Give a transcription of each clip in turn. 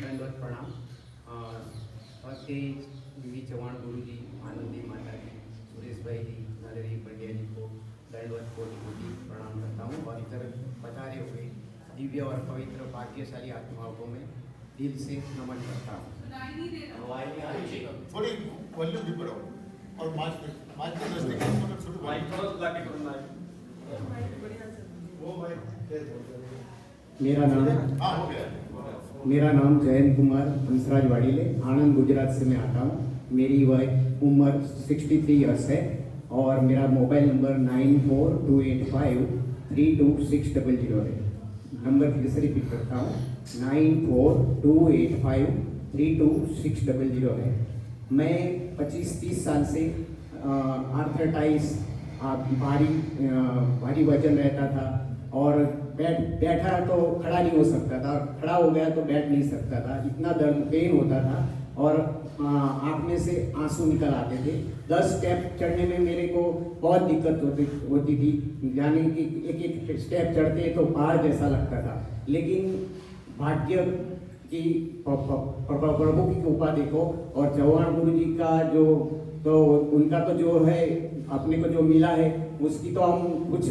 दंडवत प्रणाम। के वी चौहान गुरु जी, आनंदी माता जी, सुरेश भाई जी, नरेश पंड्या जी को दंडवत कोटि कोटि प्रणाम करता हूँ और इधर पधारे हुए दिव्य और पवित्र भाग्यशाली आत्माओं को मैं दिल से नमन करता हूँ। थोड़ी वॉल्यूम भी बढ़ाओ और माइक के नजदीक मतलब छोटे माइक थोड़ा ला के करना है। वो माइक मेरा नाम जयंत कुमार हंसराज वाड़ीले, आनंद गुजरात से मैं आता हूँ। मेरी उम्र 63 ईयर्स है और मेरा मोबाइल नंबर 9428532600 है। नंबर फिर से रिपीट करता हूँ, 9428532600 है। मैं 25-30 साल से आर्थराइटिस, भारी वजन रहता था और बैठा तो खड़ा नहीं हो सकता था, खड़ा हो गया तो बैठ नहीं सकता था, इतना दर्द पेन होता था और आँख में से आंसू निकल आते थे। 10 स्टेप चढ़ने में मेरे को बहुत दिक्कत होती थी, यानी कि एक स्टेप चढ़ते तो पहाड़ जैसा लगता था। लेकिन भाग्य की प्रभु की कृपा देखो और चौहान गुरु जी का उनका तो जो है अपने को जो मिला है उसकी तो हम कुछ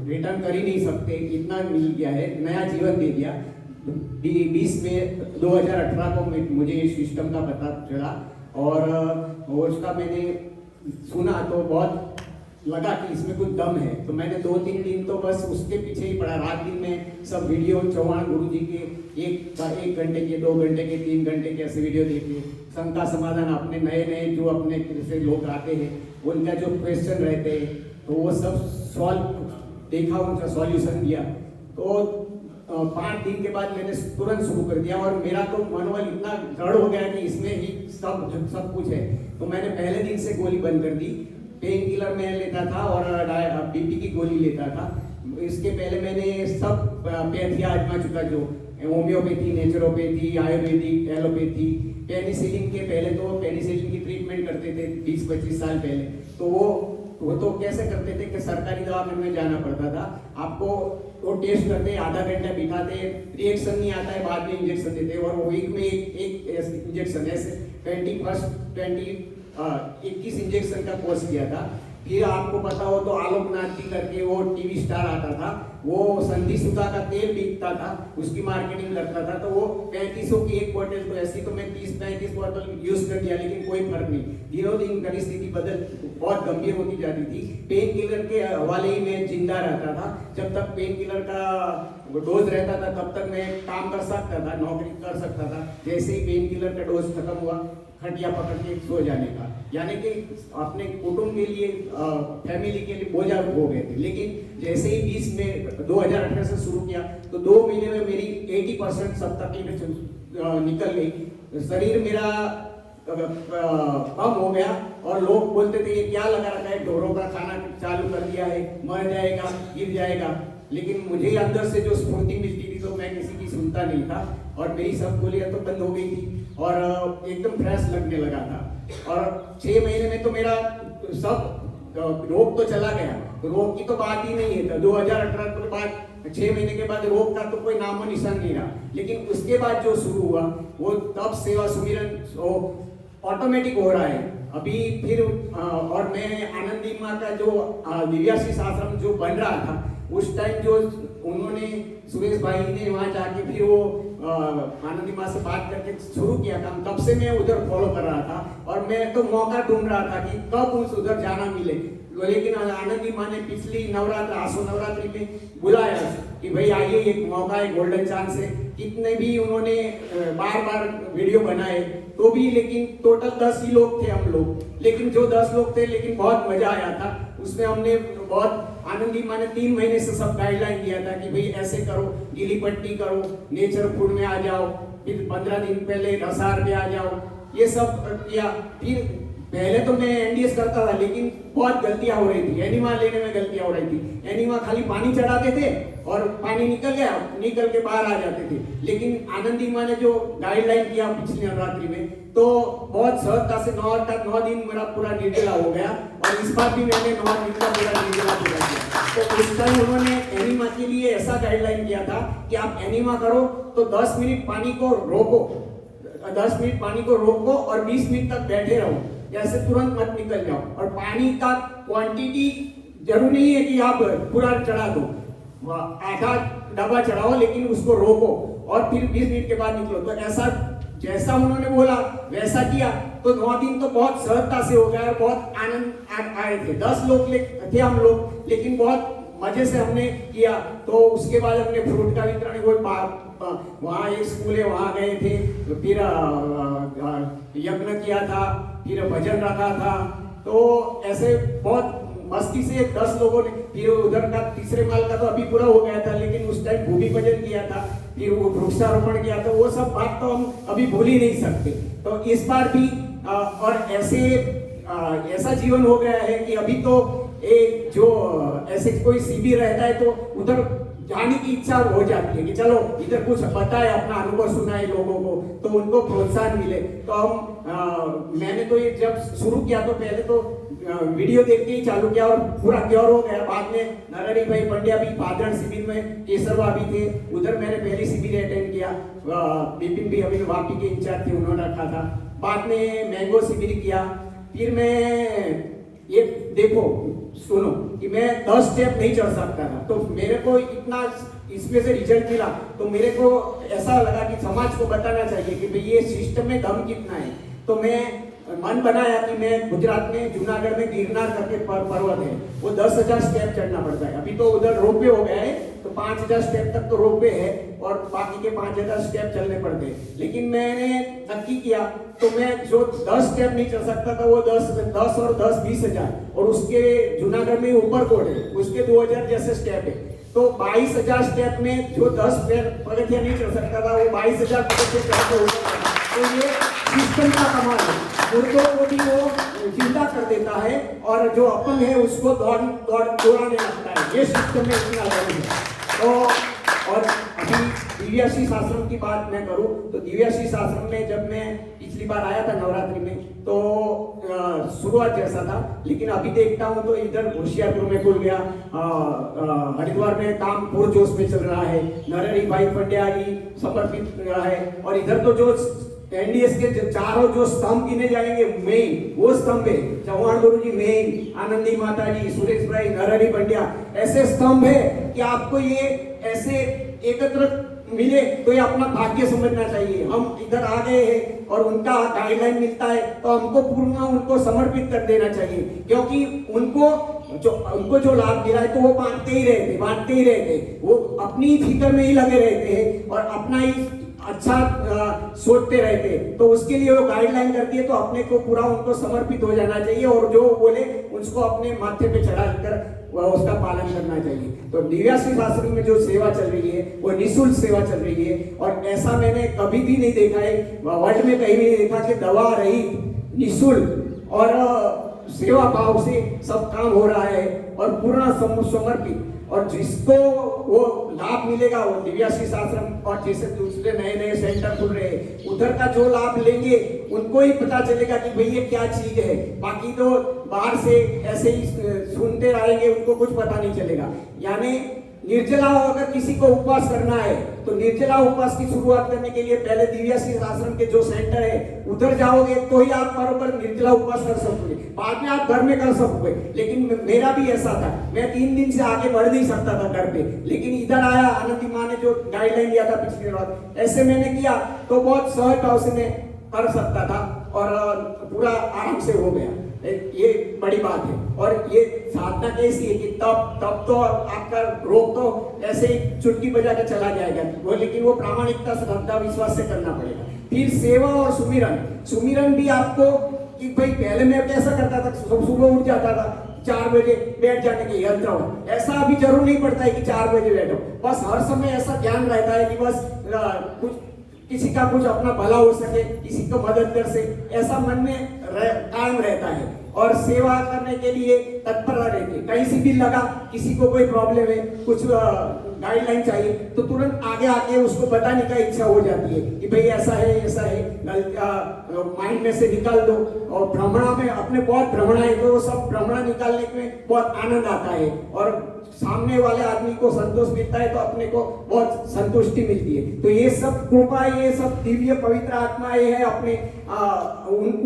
रिटर्न कर ही नहीं सकते, इतना मिल गया है, नया जीवन दे दिया। 20 में 2018 को मुझे इस सिस्टम का पता चला और उसका मैंने सुना तो बहुत लगा कि इसमें कुछ दम है, तो मैंने 2-3 दिन तो बस उसके पीछे ही पड़ा। रात दिन में सब वीडियो चौहान गुरु जी के 1 घंटे के, 2 घंटे के, 3 घंटे के ऐसे वीडियो देखे, शंका समाधान अपने नए जो अपने जैसे लोग आते हैं उनका जो क्वेश्चन रहते हैं तो वो सब सॉल्व देखा, उनका सॉल्यूशन दिया। तो 5 दिन के बाद मैंने तुरंत शुरू कर दिया और मेरा तो मनोबल इतना दृढ़ हो गया कि इसमें ही सब कुछ है। तो मैंने पहले दिन से गोली बंद कर दी। पेन किलर मैं लेता था और बीपी की गोली लेता था। इसके पहले मैंने सब पैथी आजमा चुका, जो homeopathy, naturopathy, Ayurvedic, allopathy. Penicillin के पहले तो पेनिसिलिन की ट्रीटमेंट करते थे 20-25 साल पहले, तो वो तो कैसे करते थे कि सरकारी दवाखाने में जाना पड़ता था। आपको वो टेस्ट करते, आधा घंटा बिठाते, रिएक्शन नहीं आता है, बाद में इंजेक्शन देते और वीक में एक इंजेक्शन ऐसे 21 इंजेक्शन का कोर्स किया था। फिर आपको पता हो तो आलोकनाथ जी करके वो टीवी स्टार आता था, वो संधि सुधा का तेल बिकता था, उसकी मार्केटिंग करता था। तो वो 3500 की एक बोतल, तो ऐसी तो मैं 30-35 बोतल यूज कर दिया, लेकिन कोई फर्क नहीं। दिनों दिन परिस्थिति बहुत गंभीर होती जाती थी। पेन किलर के हवाले ही मैं जिंदा रहता था। जब तक पेन किलर का डोज रहता था तब तक मैं काम कर सकता था, नौकरी कर सकता था। जैसे ही पेन किलर का डोज खत्म हुआ, खटिया पकड़ के सो जाने का, यानी कि अपने कुटुंब के लिए, फैमिली के लिए बोझा हो गए थे। लेकिन जैसे ही 20 में 2018 से शुरू किया तो 2 महीने में मेरी 80% सब तकलीफ निकल गई। शरीर मेरा कम हो गया और लोग बोलते थे ये क्या लगा रखा है, ढोरों का खाना चालू कर दिया है, मर जाएगा, गिर जाएगा। लेकिन मुझे अंदर से जो स्फूर्ति मिलती थी तो मैं किसी की सुनता नहीं था और मेरी सब गोलियां तो बंद हो गई थी और एकदम फ्रेश लगने लगा था। और 6 महीने में तो मेरा सब रोग तो चला गया, रोग की तो बात ही नहीं है। 2018 के बाद 6 महीने के बाद रोग का तो कोई नामो निशान नहीं रहा। लेकिन उसके बाद जो शुरू हुआ वो तब सेवा सुमिरन ऑटोमेटिक हो रहा है अभी फिर। और मैं आनंदी माँ का जो दिव्याशीष आश्रम जो बन रहा था उस टाइम जो उन्होंने सुरेश भाई ने वहाँ जाके फिर वो आनंदी माँ से बात करके शुरू किया काम, तब से मैं उधर फॉलो कर रहा था और मैं तो मौका ढूंढ रहा था कि कब उधर जाना मिले। लेकिन आनंदी माँ ने पिछली नवरात्र, आसो नवरात्रि में बुलाया कि भाई आइए, एक मौका है, गोल्डन चांस है। कितने भी उन्होंने बार वीडियो बनाए तो भी, लेकिन टोटल 10 ही लोग थे हम लोग, लेकिन जो 10 लोग थे, लेकिन बहुत मजा आया था उसमें। हमने बहुत, आनंदी माँ ने 3 महीने से सब गाइडलाइन दिया था कि भाई ऐसे करो, गीली पट्टी करो, नेचर फूड में आ जाओ, फिर 15 दिन पहले रसार पे आ जाओ, ये सब किया। फिर पहले तो मैं एनडीएस करता था लेकिन बहुत गलतियां हो रही थी, एनिमा लेने में गलतियां हो रही थी। एनिमा खाली पानी चढ़ाते थे और पानी निकल के बाहर आ जाते थे। लेकिन आनंदी माँ ने जो गाइडलाइन किया पिछली नवरात्रि में तो बहुत सहजता से 9 दिन मेरा पूरा निर्जला हो गया और इस बार भी मैंने नॉर्थ ईस्ट का पूरा निर्जला पूरा किया। तो उस टाइम उन्होंने एनिमा के लिए ऐसा गाइडलाइन किया था कि आप एनिमा करो तो 10 मिनट पानी को रोको, 10 मिनट पानी को रोको और 20 मिनट तक बैठे रहो, जैसे तुरंत मत निकल जाओ। और पानी का क्वांटिटी जरूरी नहीं है कि आप पूरा चढ़ा दो, आधा डब्बा चढ़ाओ लेकिन उसको रोको और फिर 20 मिनट के बाद निकलो। तो ऐसा जैसा उन्होंने बोला वैसा किया तो 9 दिन तो बहुत सहजता से हो गया और बहुत आनंद आए थे। 10 लोग थे हम लोग, लेकिन बहुत मजे से हमने किया। तो उसके बाद हमने फ्रूट का वितरण, वहाँ एक स्कूल है वहाँ गए थे, फिर यज्ञ किया था, फिर भजन रखा था। तो ऐसे बहुत मस्ती से 10 लोगों ने, फिर उधर का तीसरे माल का तो अभी पूरा हो गया था, लेकिन उस टाइम भूमि पूजन किया था, फिर वो वृक्षारोपण किया था। वो सब बात तो हम अभी भूल ही नहीं सकते। तो इस बार भी और ऐसा जीवन हो गया है कि अभी तो एक जो ऐसे कोई शिविर रहता है तो उधर जाने की इच्छा हो जाती है कि चलो इधर कुछ बताए, अपना अनुभव सुनाए लोगों को, तो उनको प्रोत्साहन मिले। तो हम मैंने तो ये जब शुरू किया तो पहले तो वीडियो देख के ही चालू किया और पूरा क्योर हो गया। बाद में नरहरि भाई पंड्या भी पादड़ शिविर में, केसरवा भी थे, उधर मैंने पहली शिविर अटेंड किया। बिपिन भी अभी वापी के इंचार्ज थे, उन्होंने रखा था। बाद में मैंगो शिविर किया। फिर मैं ये देखो सुनो कि मैं 10 स्टेप नहीं चढ़ सकता था, तो मेरे को इतना इसमें से रिजल्ट मिला तो मेरे को ऐसा लगा कि समाज को बताना चाहिए कि भाई ये सिस्टम में दम कितना है। तो मैं मन बनाया कि मैं गुजरात में जूनागढ़ में गिरनार करके पर्वत है, वो 10,000 स्टेप चढ़ना पड़ता है। अभी तो उधर रोपवे हो गया है तो 5,000 स्टेप तक तो रोपवे है और बाकी के 5,000 स्टेप चलने पड़ते हैं। लेकिन मैंने नक्की किया तो मैं जो 10 स्टेप नहीं चल सकता था वो 10 और 10 20,000, और उसके जूनागढ़ में ऊपरकोट है उसके 2,000 जैसे स्टेप है। तो 22,000 स्टेप में जो 10 पगथिया नहीं चढ़ सकता था वो 22,000 पगथिया चढ़ सकता। तो ये सिस्टम का कमाल है, मुर्दों को भी वो जिंदा कर देता है और जो अपंग है उसको दौड़ाने लगता है। ये सिस्टम में इतना अलग है। तो और अभी दिव्याशीष आश्रम की बात मैं करूं तो दिव्याशीष आश्रम में जब मैं पिछली बार आया था नवरात्रि में तो शुरुआत जैसा था, लेकिन अभी देखता हूं तो इधर होशियारपुर में खुल गया, हरिद्वार में काम पूरजोश में चल रहा है, नरहरि भाई पंड्या जी समर्पित है। और इधर तो जो एनडीएस के चारों जो स्तंभ गिने जाएंगे मेन वो स्तंभ है, चौहान गुरु जी मेन, आनंदी माता जी, सुरेश भाई, नरहरि पंड्या, ऐसे स्तंभ है कि आपको ये ऐसे एकत्र मिले तो ये अपना भाग्य समझना चाहिए। हम इधर आ गए हैं और उनका गाइडलाइन मिलता है तो हमको पूर्ण उनको समर्पित कर देना चाहिए, क्योंकि उनको जो लाभ मिला है तो वो बांटते ही रहते, वो अपनी फिक्र में ही लगे रहते हैं और अपना ही अच्छा सोचते रहते। तो उसके लिए वो गाइडलाइन करती है तो अपने को पूरा उनको समर्पित हो जाना चाहिए और जो बोले उसको अपने माथे पे चढ़ाकर उसका पालन करना चाहिए। तो दिव्याशीष आश्रम में जो सेवा चल रही है वो निःशुल्क सेवा चल रही है और ऐसा मैंने कभी भी नहीं देखा है, वर्ल्ड में कहीं भी नहीं देखा कि दवा रहित निःशुल्क और सेवा भाव से सब काम हो रहा है और पूर्ण समर्पित। और जिसको वो लाभ मिलेगा वो दिव्याशीष आश्रम और जैसे दूसरे नए सेंटर खुल रहे हैं उधर का जो लाभ लेंगे उनको ही पता चलेगा कि भाई ये क्या चीज है। बाकी तो बाहर से ऐसे ही सुनते रहेंगे, उनको कुछ पता नहीं चलेगा। यानी निर्जला अगर किसी को उपवास करना है तो निर्जला उपवास की शुरुआत करने के लिए पहले दिव्याशीष आश्रम के जो सेंटर है उधर जाओगे तो ही आप बराबर निर्जला उपवास कर सकोगे, बाद में आप घर में कर सकोगे। लेकिन मेरा भी ऐसा था, मैं 3 दिन से आगे बढ़ नहीं सकता था घर पे, लेकिन इधर आया, आनंदी माँ ने जो गाइडलाइन दिया था पिछली बार ऐसे मैंने किया तो बहुत सहज भाव से मैं कर सकता था और पूरा आराम से हो गया। ये बड़ी बात है। और ये साधना कैसी है कि तब तो आपका रोग तो ऐसे ही चुटकी बजा के चला जाएगा वो, लेकिन वो प्रामाणिकता श्रद्धा विश्वास से करना पड़ेगा। फिर सेवा और सुमिरन भी आपको कि भाई पहले मैं कैसा करता था, सुबह उठ जाता था 4 बजे बैठ जाने के यंत्र हो, ऐसा अभी जरूर नहीं पड़ता है कि 4 बजे बैठो। बस हर समय ऐसा ध्यान रहता है कि बस कुछ किसी का कुछ अपना भला हो सके, किसी को मदद कर सके, ऐसा मन में कायम रहता है। और सेवा करने के लिए तत्पर रहते, कहीं से भी लगा किसी को कोई प्रॉब्लम है, कुछ गाइडलाइन चाहिए तो तुरंत आगे आके उसको बताने का इच्छा हो जाती है कि भाई ऐसा है माइंड में से निकाल दो। और भ्रमणा में अपने बहुत भ्रमणा है तो वो सब भ्रमणा निकालने में बहुत आनंद आता है और सामने वाले आदमी को संतोष मिलता है तो अपने को बहुत संतुष्टि मिलती है। तो ये सब कृपा, ये सब दिव्य पवित्र आत्मा ये है अपने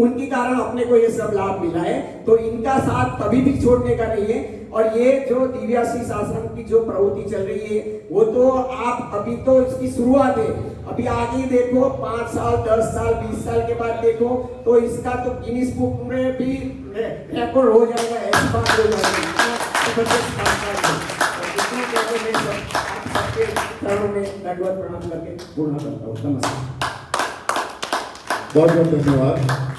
उनके कारण अपने को ये सब लाभ मिला है। तो इनका साथ कभी भी छोड़ने का नहीं है। और ये जो दिव्याशीष आश्रम की जो प्रवृत्ति चल रही है वो तो आप अभी तो इसकी शुरुआत है, अभी आगे देखो 5 साल 10 साल 20 साल के बाद देखो तो इसका तो गिनीज बुक में भी रिकॉर्ड हो जाएगा, ऐसी बात हो जाएगी। सबके चरणों में दंडवत प्रणाम करके पूर्ण करता हूँ। नमस्कार। बहुत बहुत धन्यवाद।